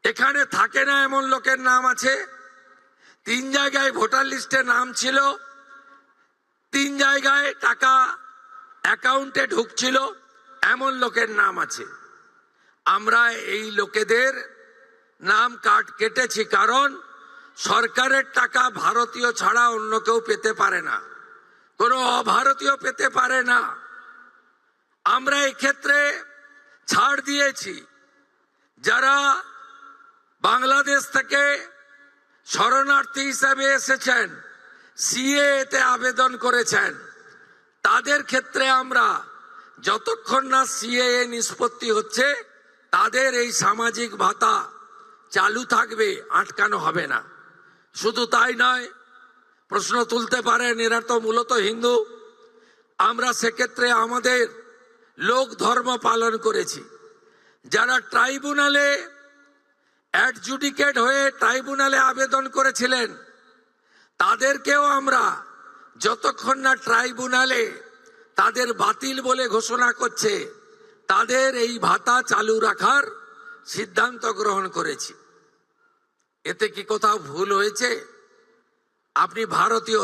এখানে থাকে না এমন লোকের নাম আছে। 3 জায়গায় ভোটার লিস্টে নাম ছিল, 3 জায়গায় টাকা অ্যাকাউন্টে ঢুকছিল, এমন লোকের নাম আছে। আমরা এই লোকেদের নাম কাট কেটেছি, কারণ সরকারের টাকা ভারতীয় ছাড়া অন্য কেউ পেতে পারে না, কোনো অভারতীয় পেতে পারে না। আমরা এই ক্ষেত্রে ছাড় দিয়েছি। যারা বাংলাদেশ থেকে শরণার্থী হিসাবে এসেছেন, সিএতে আবেদন করেছেন, তাদের ক্ষেত্রে আমরা যতক্ষণ না সিএএ নিষ্পত্তি হচ্ছে তাদের এই সামাজিক ভাতা চালু থাকবে, আটকানো হবে না। শুধু তাই নয়, প্রশ্ন তুলতে পারেন এরা তো মূলত হিন্দু। আমরা সেক্ষেত্রে আমাদের লোক ধর্ম পালন করেছি। যারা ট্রাইব্যুনালে অ্যাডজুডিকেট হয়ে ট্রাইব্যুনালে আবেদন করেছিলেন, তাদেরকেও আমরা যতক্ষণ না ট্রাইব্যুনালে তাদের বাতিল বলে ঘোষণা করছে, তাদের এই ভাতা চালু রাখার সিদ্ধান্ত গ্রহণ করেছি। এতে কি কোথাও ভুল হয়েছে? আপনি ভারতীয়,